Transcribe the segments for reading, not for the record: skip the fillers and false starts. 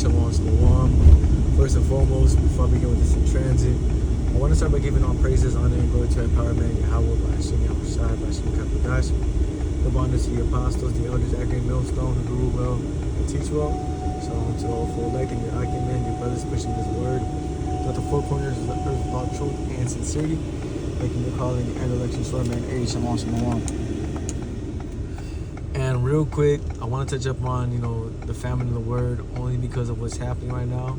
Shalom, Shalom. First and foremost, before I begin with this in transit, I want to start by giving all praises, honor, and glory to our power man, Yahweh, Bashim, Yahushai, Bashim, Kapadash. The bonders to the apostles, the elders, Agri, Millstone, who grew well, and teach well. Shalom to all full elect and your Agri men, your brothers pushing this word. Throughout the four corners of the earth with all truth and sincerity, making your calling and election sure, man. Hey, Shalom, Shalom. And real quick, I want to touch up on, the famine of the word only because of what's happening right now.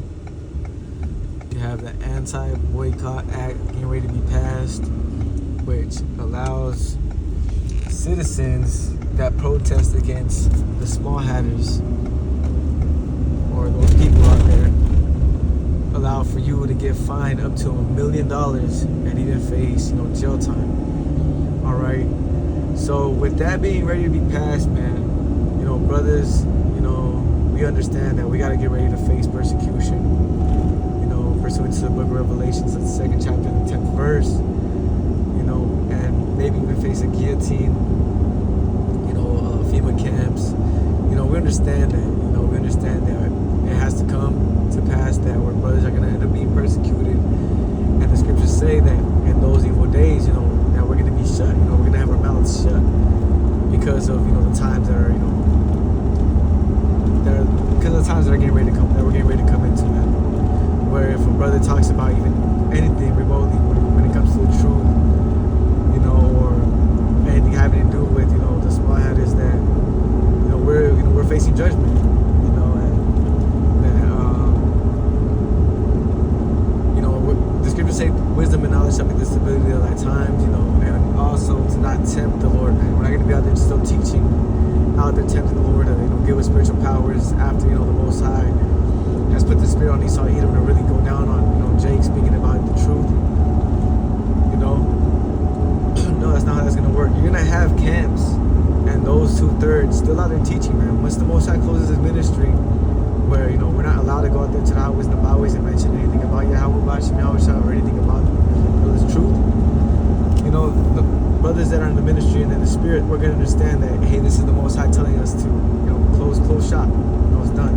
You have the anti-boycott act getting ready to be passed, which allows citizens that protest against the small hatters or those people out there, allow for you to get fined up to $1 million and even face, jail time. All right. So with that being ready to be passed, man, brothers, we understand that we got to get ready to face persecution, pursuant to the book of Revelations, the 2nd chapter, the 10th verse, and maybe even face a guillotine, FEMA camps. We understand that, we understand that it has to come to pass that our brothers are going to end up being persecuted. And the scriptures say that in those evil days, that we're going to be shut, we're going to have our mouths shut because of, the times that are, because of the times that are getting ready to come, that we're getting ready to come into, man. Where if a brother talks about even anything remotely when it comes to the truth, or anything having to do with, the small hatters, that, we're facing judgment, the scriptures say wisdom and knowledge shall be the stability of thy times, and also to not tempt the Lord, man. We're not going to be out there still teaching, out there tempting the Lord to, give us spiritual powers after, the Most High has put the spirit on Esau Edom to really go down on, Jake speaking about the truth. No, that's not how that's going to work. You're going to have camps and those 2/3 still out there teaching, man. Once the Most High closes his ministry, where, we're not allowed to go out there to the highways and the byways and mention anything about Yahweh, Bashim, Yahushai, or anything about this truth. The brothers that are in the ministry and in the spirit, we're going to understand that, hey, this is the Most High telling us to, close shop. It's done.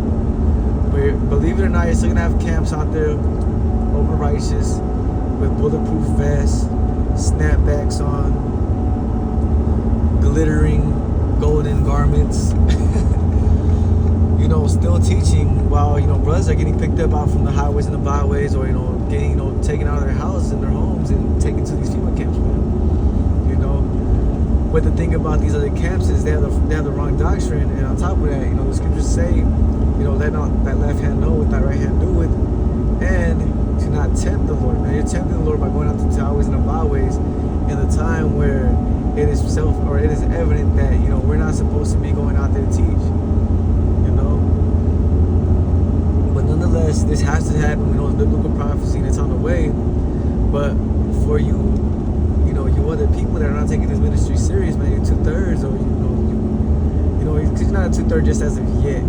But believe it or not, you're still going to have camps out there, over righteous, with bulletproof vests, snapbacks on, glittering golden garments, still teaching while, brothers are getting picked up out from the highways and the byways, or, getting, taken out of their houses and their homes and taken to these FEMA camps, man. But the thing about these other camps is they have the wrong doctrine, and on top of that, the scriptures say, let not thy left hand know what thy right hand doeth, and to not tempt the Lord, man. You're tempting the Lord by going out to the highways and the byways in the time where it is evident that, we're not supposed to be going out there to teach, But nonetheless, this has to happen. We know it's biblical prophecy and it's on the way. But for you, you other people that are not taking this ministry serious, man, you're 2/3, or because you're not a 2/3 just as of yet,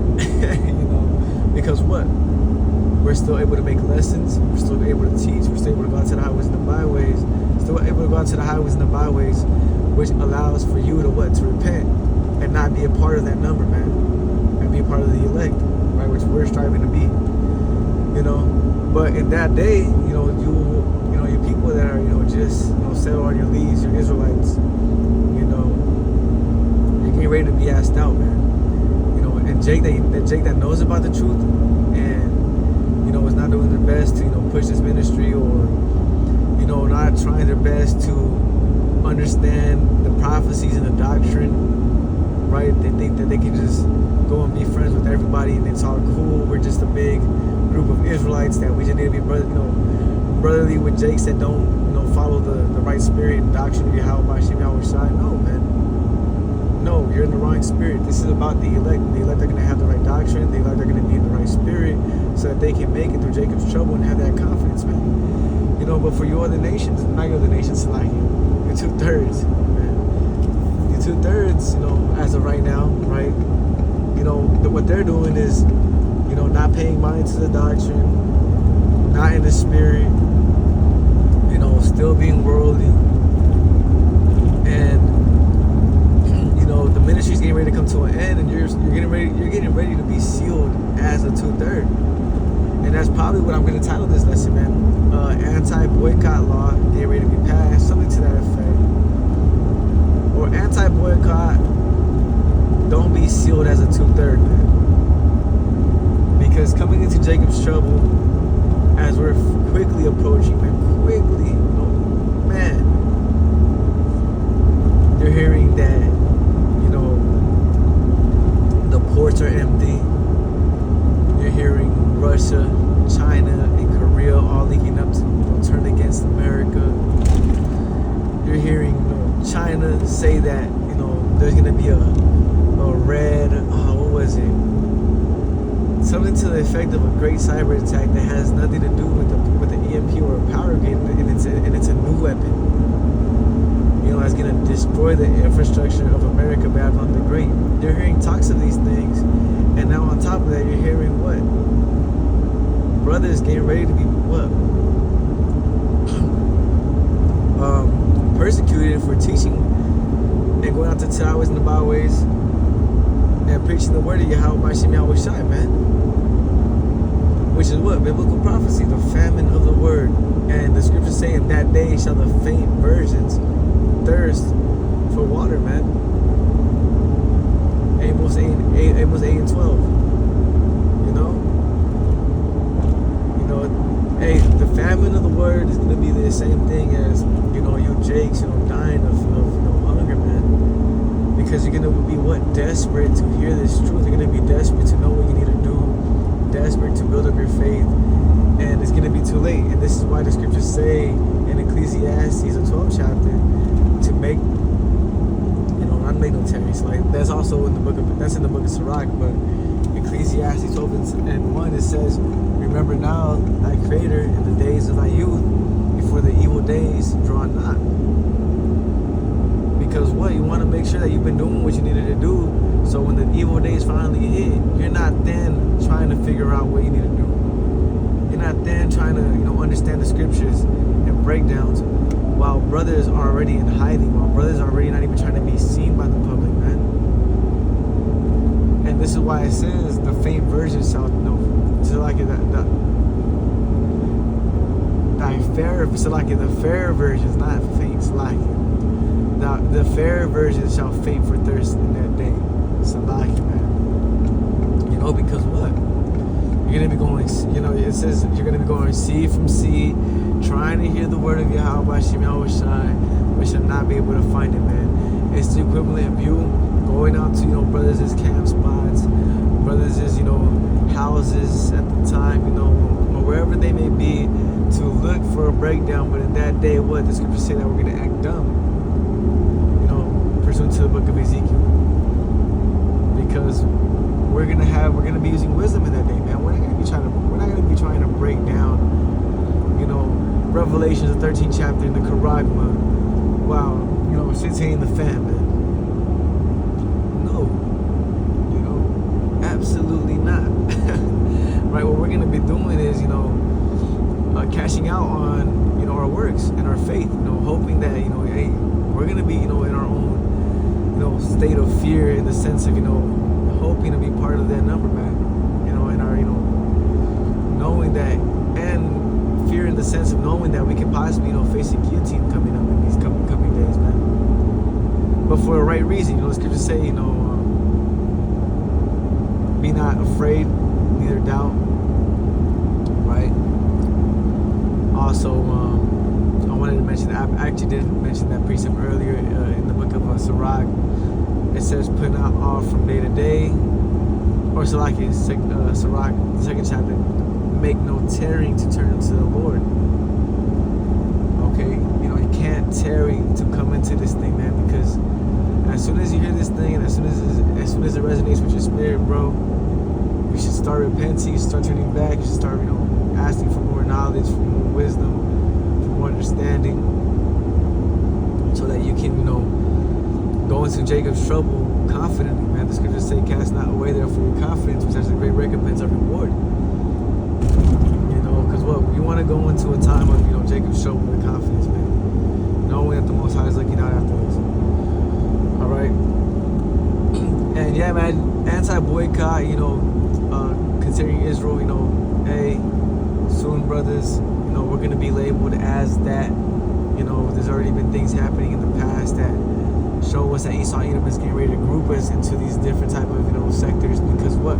because what? We're still able to make lessons. We're still able to teach. We're still able to go out to the highways and the byways. Still able to go out to the highways and the byways, which allows for you to what? To repent and not be a part of that number, man, and be a part of the elect, right? Which we're striving to be, But in that day, you people that are, just, settle on your leaves, your Israelites, you're getting ready to be asked out, man. And Jake that knows about the truth and, is not doing their best to, push this ministry, or, not trying their best to understand the prophecies and the doctrine, right? They think that they can just go and be friends with everybody and it's all cool. We're just a big group of Israelites that we just need to be brotherly with Jakes that don't, follow the right spirit and doctrine of Yahweh, Bashim, Yahushai. No, man. No, you're in the wrong spirit. This is about the elect. The elect are going to have the right doctrine. The elect are going to be in the right spirit so that they can make it through Jacob's trouble and have that confidence, man. But for your other nations, not your other nations, like you're 2/3, man. You're 2/3, as of right now, right? What they're doing is, not paying mind to the doctrine, not in the spirit, still being worldly, and the ministry's getting ready to come to an end, and you're getting ready to be sealed as a 2/3. And that's probably what I'm going to title this lesson, man. Anti-boycott law getting ready to be passed, something to that effect. Or anti-boycott, don't be sealed as a 2/3, man. Because coming into Jacob's trouble, as we're quickly approaching, man, you're hearing that, the ports are empty. You're hearing Russia, China, and Korea all linking up to turn against America. You're hearing, China say that, there's gonna be a red, what was it? Something to the effect of a great cyber attack that has nothing to do with the EMP or a power grid, and it's a new weapon. That's gonna destroy the infrastructure of America, Babylon the Great. You're hearing talks of these things, and now on top of that, you're hearing what? Brothers getting ready to be what? Persecuted for teaching and going out to the highways and the byways and preaching the word of Yahweh by Shem Yahweh Shai, man. Which is what? Biblical prophecy, the famine of the word. And the scriptures say, in that day shall the faint virgins thirst for water, man. Amos 8 and 12. Hey, the famine of the word is going to be the same thing as, you Jakes, dying of hunger, man. Because you're going to be desperate to hear this truth. You're going to be desperate to know what you need to do, desperate to build up your faith, and it's going to be too late. And this is why the scriptures say in Ecclesiastes, the 12th chapter, to make, not make no terrorists. Like, that's also in the book of Sirach, but Ecclesiastes 12 and 1, it says, remember now thy creator in the days of thy youth, before the evil days draw not. Because what? You want to make sure that you've been doing what you needed to do, so when the evil days finally hit, you're not then trying to figure out what you need to do. You're not then trying to, understand the scriptures and breakdowns, while brothers are already in hiding, while brothers are already not even trying to be seen by the public, man. And this is why it says the faint virgin shall the fair virgins, not faint, the fair virgins shall faint for thirst in that day. Salaki, man. Because what? You're gonna be going, it says you're gonna be going sea from sea, trying to hear the word of Yahweh by Shem Yahweh Shai, but shall not be able to find it, man. It's the equivalent of you going out to, brothers' camp spots, brothers' houses at the time, or wherever they may be, to look for a breakdown. But in that day, what? The scriptures say that we're going to act dumb, pursuant to the book of Ezekiel. Because we're going to be using wisdom in that day, man. We're not going to be trying to break down, Revelations, the 13th chapter in the Karagma, while, sitting the famine. Absolutely not. Right? What we're going to be doing is, cashing out on, our works and our faith, hoping that, hey, we're going to be, in our own, state of fear, in the sense of, hoping to be part of that number, man. And our, knowing that, and fear in the sense of knowing that we could possibly, face a guillotine coming up in these coming days, man. But for the right reason, the scriptures say, be not afraid, neither doubt, right? Also, I wanted to mention, I actually didn't mention that precept earlier in the book of Sirach. It says, put not off from day to day, or Sirach, the second chapter, make no tarrying to turn to the Lord. Okay, you can't tarry to come into this thing, man, because as soon as you hear this thing, and as soon as it resonates with your spirit, bro, you should start repenting, you should start turning back, you should start, asking for more knowledge, for more wisdom, for more understanding, so that you can, go into Jacob's trouble confidently, man. The scriptures say, cast not away therefore your confidence, which has a great recompense of reward. Because we want to go into a time of, Jacob's trouble with confidence, man. Knowing that the Most High is looking out after us. All right. And yeah, man, anti-boycott, military Israel, hey, soon, brothers, we're going to be labeled as that. There's already been things happening in the past that show us that Esau Edom is getting ready to group us into these different type of, sectors. Because what?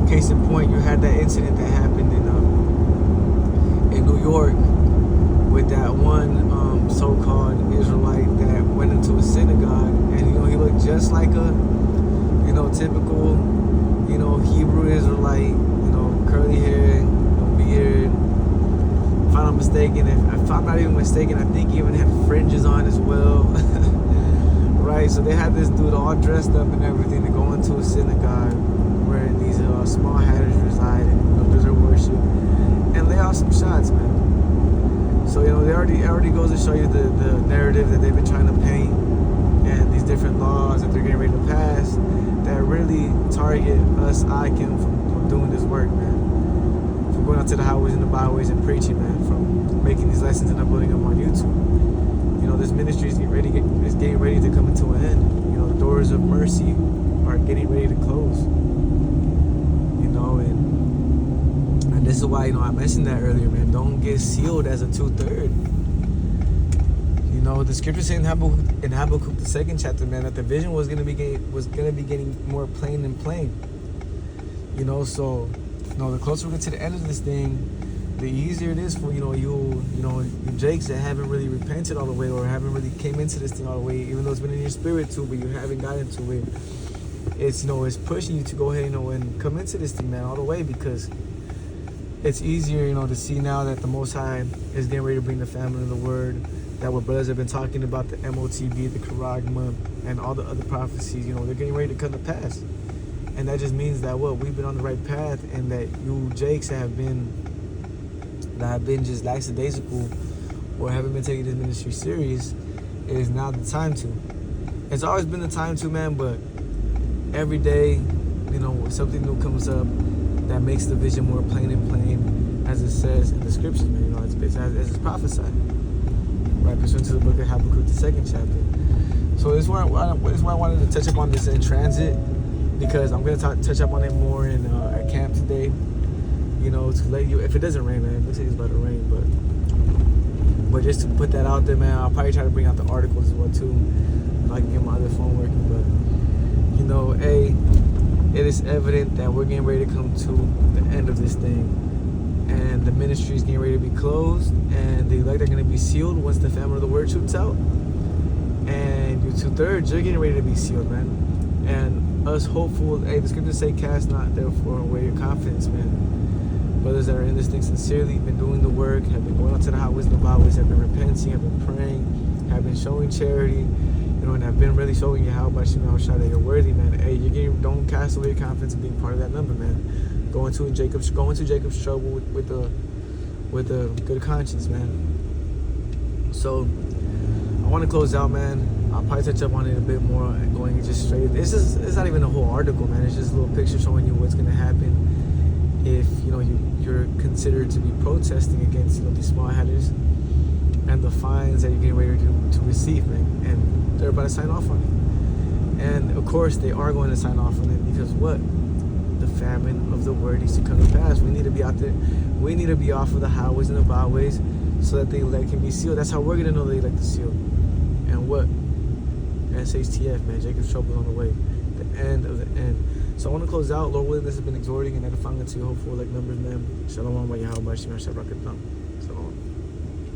Case in point, you had that incident that happened in New York with that one so-called Israelite that went into a synagogue, and he looked just like a typical Hebrew Israelite, curly hair, beard. If I'm not mistaken, if I'm not even mistaken, I think he even had fringes on as well. Right, so they had this dude all dressed up and everything to go into a synagogue where these small hatters reside and do their worship and lay off some shots, man. So they already goes to show you the narrative that they've been trying to paint and these different laws that they're getting ready to pass that really target us ICAM from doing this work, man. From going out to the highways and the byways and preaching, man. From making these lessons and uploading them on YouTube. This ministry is getting ready to come into an end. The doors of mercy are getting ready to close. And this is why I mentioned that earlier, man. Don't get sealed as a 2/3. The scripture says in Habakkuk, the 2nd chapter, man, that the vision was gonna be getting more plain and plain. So the closer we get to the end of this thing, the easier it is for you Jakes that haven't really repented all the way or haven't really came into this thing all the way, even though it's been in your spirit too, but you haven't got into it. It's it's pushing you to go ahead and come into this thing, man, all the way, because it's easier to see now that the Most High is getting ready to bring the famine of the word, that what brothers have been talking about, the MOTB, the Karagma, and all the other prophecies, they're getting ready to come to pass. And that just means that we've been on the right path, and that you Jakes that have been just lackadaisical or haven't been taking this ministry serious, it is now the time to. It's always been the time to, man, but every day, something new comes up that makes the vision more plain and plain, as it says in the scriptures, man. As it's prophesied, right, pursuant to the book of Habakkuk, the 2nd chapter. So this is where I wanted to touch up on this in transit, because I'm going to touch up on it more in at camp today. To let you, if it doesn't rain, man, it looks like it's about to rain, but just to put that out there, man, I'll probably try to bring out the articles as well too, if I can get my other phone working. But it is evident that we're getting ready to come to the end of this thing, and the ministry is getting ready to be closed, and the elect are going to be sealed once the famine of the word shoots out, and you 2/3, you're getting ready to be sealed, man. And us hopeful, the scriptures say, cast not therefore away your confidence, man. Brothers that are in this thing sincerely, been doing the work, have been going out to the highways and the byways, have been repenting, have been praying, have been showing charity, and have been really showing you how much that you're worthy, man. Don't cast away your confidence in being part of that number, man. Go into Jacob's trouble with a good conscience, man. So I want to close out, man. I'll probably touch up on it a bit more, going just straight. It's not even a whole article, man. It's just a little picture showing you what's gonna happen if you're considered to be protesting against these small hatters and the fines that you're getting ready to receive, man. And they're about to sign off on it. And of course they are going to sign off on it, because the famine of the word needs to come to pass. We need to be out there. We need to be off of the highways and the byways so that the elect can be sealed. That's how we're gonna know the elect is sealed. And SHTF, man, Jacob's trouble is on the way. The end of the end. So I want to close out. Lord willing, this has been exhorting and edifying unto your hopeful like numbers, man. Shalom, Yahweh, Shalom.